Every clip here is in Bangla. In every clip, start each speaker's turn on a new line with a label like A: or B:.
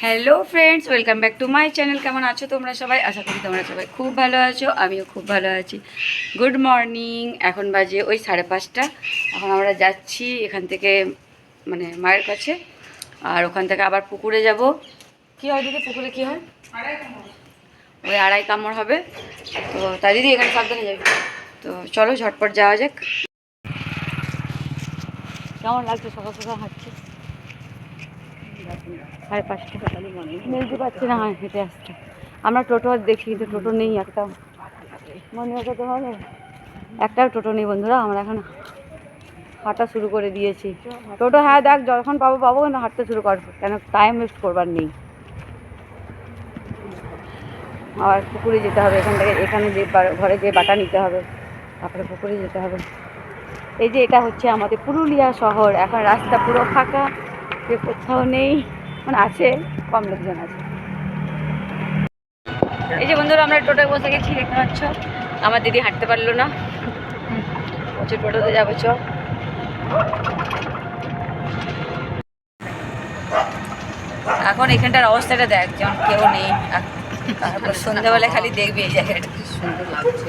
A: Hello friends, welcome back to my channel. কেমন আছো তোমরা সবাই? আশা করি তোমরা সবাই খুব ভালো আছো, আমিও খুব ভালো আছি। Good morning. এখন বাজে ওই 5:30। এখন আমরা যাচ্ছি এখান থেকে মানে মায়ের কাছে, আর ওখান থেকে আবার পুকুরে যাব। কী হয় দিদি, পুকুরে কী হয়? ওই 2.5 কামড় হবে। তো তাই দিদি এখানে সাবধানে যাবি। তো চলো ঝটপট যাওয়া যাক। কেমন লাগছে সকাল সকাল হাঁটছে? 5:30 মিলতে পারছি না হেঁটে আসতে। আমরা টোটো দেখি, কিন্তু টোটো নেই একটাও। মনে হতে হবে, একটাও টোটো নেই বন্ধুরা। আমরা এখন হাঁটা শুরু করে দিয়েছি। টোটো হ্যাঁ দেখ, যখন পাবো পাবো, কিন্তু হাঁটতে শুরু করবো, কেন টাইম ওয়েস্ট করবার নেই। আবার পুকুরে যেতে হবে এখান থেকে, এখানে যে ঘরে যে বাটা নিতে হবে, তারপরে পুকুরে যেতে হবে। এই যে এটা হচ্ছে আমাদের পুরুলিয়া শহর। এখন রাস্তা পুরো ফাঁকা, কেউ কোথাও নেই, মানে আছে, কম লোকজন আছে। এই যে বন্ধুরা আমরা টোটোয় বসে গেছি, দেখতে পাচ্ছ। আমার দিদি হাঁটতে পারলো না, বলছে টোটোতে যাবো চ। এখন এখানটার অবস্থাটা দেখ, যেমন কেউ নেই। সন্ধ্যাবেলায় খালি দেখবি এই জায়গাটা কি সুন্দর লাগছে।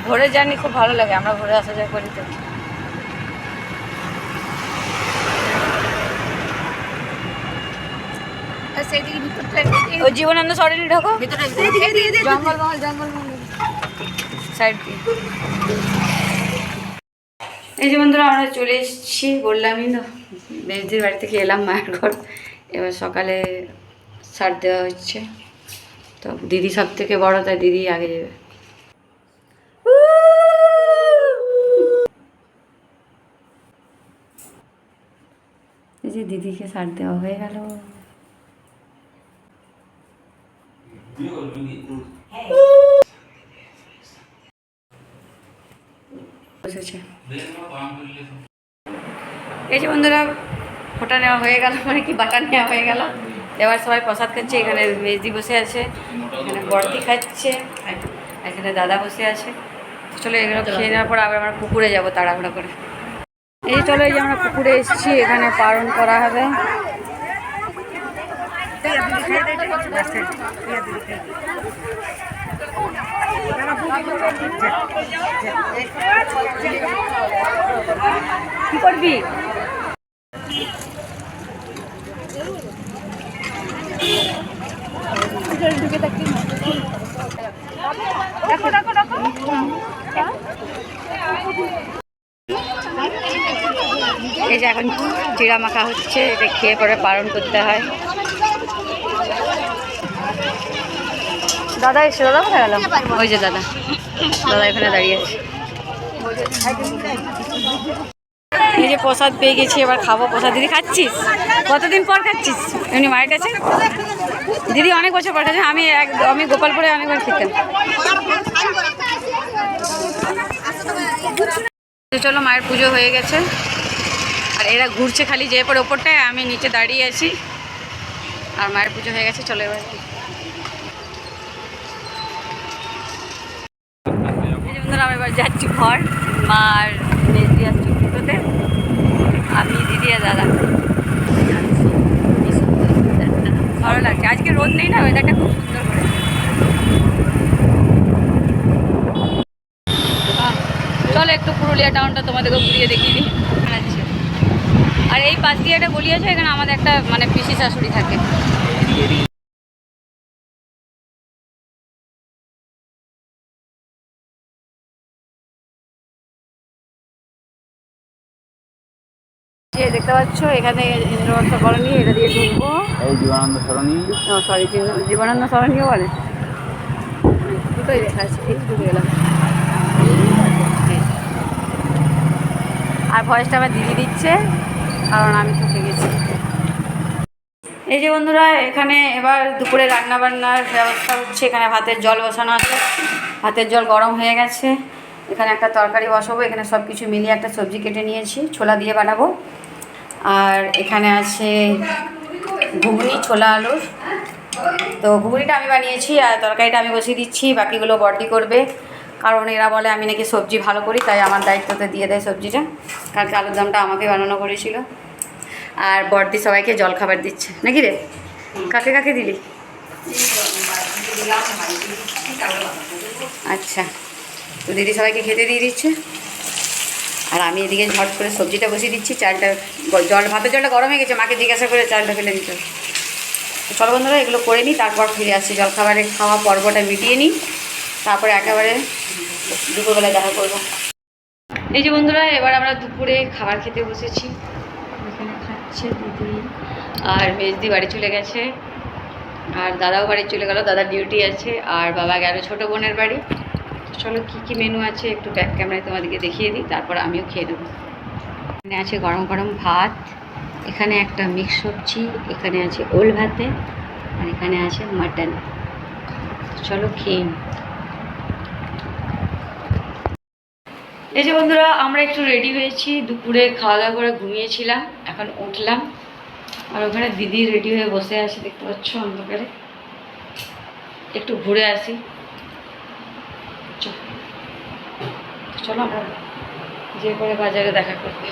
A: ভোরে জার্নি খুব ভালো লাগে, আমরা ভোরে আসা যাওয়া করি তো। ওই জীবনানন্দ সরণি ঢোকো, জঙ্গলমহল সাইড দিয়ে। এই যে বন্ধুরা আমরা চলে এসেছি, বললামই না, মেজদির বাড়ি থেকে এলাম মায়ের ঘর। এবার সকালে সার দেওয়া হচ্ছে। তো দিদি সব থেকে বড়, তাই দিদি আগে যাবে। এই যে দিদিকে সার দেওয়া হয়ে গেল। এই যে বন্ধুরা ফোটা নেওয়া হয়ে গেল, মানে কি বাটা নেওয়া হয়ে গেল। এবার সবাই প্রসাদ খাচ্ছে। এখানে মেজদি বসে আছে, এখানে বর্দি খাচ্ছে, এখানে দাদা বসে আছে। চলো এগুলো খেয়ে নেওয়ার পর আবার আমরা পুকুরে যাবো তাড়াহুড়া করে। এই চলো, এই যে আমরা পুকুরে এসেছি, এখানে পালন করা হবে। কি করবি? দেখো দেখো দেখো, এই যে এখন চিড়া মাখা হচ্ছে, এটা খেয়ে পরে পালন করতে হয়। দাদা এসে, দাদা কোথায় গেল? ওই যে দাদা, দাদা এখানে দাঁড়িয়ে আছে। এই যে প্রসাদ পেয়ে গেছি, এবার খাবো প্রসাদ। দিদি খাচ্ছিস? কতদিন পর খাচ্ছিস এমনি মায়ের কাছে? দিদি অনেক বছর পর খাচ্ছে। আমি গোপালপুরে অনেকবার খেতাম। চলো, মায়ের পুজো হয়ে গেছে, আর এরা ঘুরছে খালি যে পরে ওপরটায়, আমি নিচে দাঁড়িয়ে আছি। আর মায়ের পুজো হয়ে গেছে, চলো এবার। বন্ধুরা আমি এবার যাচ্ছি ঘর, মার মেজদি আসছি পুজোতে, আমি দিদি আর দাদা। ভালো লাগছে, আজকে রোদ নেই না, ওয়েদারটা খুব সুন্দর করে। চলো একটু পুরুলিয়া টাউনটা তোমাদেরকে ঘুরিয়ে দেখিয়ে দিই। আচ্ছা, আর এই পাশ দিয়ে একটা গলি আছে, এখানে আমাদের একটা মানে পিসি শাশুড়ি থাকে। দেখতে পাচ্ছ এখানে ইন্দ্রবর্ষ কলোনি, এটা দিয়ে ঢুকবো। এই জীবনানন্দ সরণি, সরি জীবনানন্দ সরণিও বলে, দুটোই দেখা আছে। এই ঢুকে গেলাম, আর ভয়েসটা আবার দিদি দিচ্ছে, কারণ আমি ঠকে গেছি। এই যে বন্ধুরা এখানে এবার দুপুরে রান্না বান্নার ব্যবস্থা হচ্ছে। এখানে ভাতের জল বসানো আছে, ভাতের জল গরম হয়ে গেছে। এখানে একটা তরকারি বসাবো, এখানে সব কিছু মিলিয়ে একটা সবজি কেটে নিয়েছি, ছোলা দিয়ে বানাবো। আর এখানে আছে ঘুগনি, ছোলা আলুর। তো ঘুগনিটা আমি বানিয়েছি, আর তরকারিটা আমি বসিয়ে দিচ্ছি, বাকিগুলো বর্দি করবে। কারণ এরা বলে আমি নাকি সবজি ভালো করি, তাই আমার দায়িত্বতে দিয়ে দেয় সবজিটা। কালকে আলুর দমটা আমাকে বানানো করেছিল। আর বড়দি সবাইকে জল খাবার দিচ্ছে নাকি রে? কাকে কাকে দিলি? আচ্ছা, তো দিদি সবাইকে খেতে দিয়ে দিচ্ছে, আর আমি এদিকে ঝট করে সবজিটা বসিয়ে দিচ্ছি। চালটা ভাতের জলটা গরম হয়ে গেছে, মাকে জিজ্ঞাসা করে চালটা ফেলে দিতে। চলো বন্ধুরা এগুলো করে নিই, তারপর ফিরে আসছি। জলখাবারে খাওয়া পর্বটা মিটিয়ে নিই, তারপরে একেবারে দুপুরবেলায় দেখা করবো। এই যে বন্ধুরা, এবার আমরা দুপুরে খাবার খেতে বসেছি। এখানে খাচ্ছে দিদি, আর মেজদি বাড়ি চলে গেছে, আর দাদাও বাড়ি চলে গেল, দাদার ডিউটি আছে, আর বাবা গেল ছোটো বোনের বাড়ি। চলো কী কী মেনু আছে একটু ব্যাক ক্যামেরায় তোমাদেরকে দেখিয়ে দিই, তারপর আমিও খেয়ে নেবো। এখানে আছে গরম গরম ভাত, এখানে একটা মিক্স সবজি, এখানে আছে ওল ভাতে, আর এখানে আছে মাটন। চলো খেয়ে নিই। এই যে বন্ধুরা, আমরা একটু রেডি হয়েছি, দুপুরে খাওয়া দাওয়া করে ঘুমিয়েছিলাম, এখন উঠলাম, আর ওখানে দিদি রেডি হয়ে বসে আছে, দেখতে পাচ্ছ অন্ধকারে। একটু ঘুরে আসি, চলো আমরা যে করে বাজারে দেখা করতে।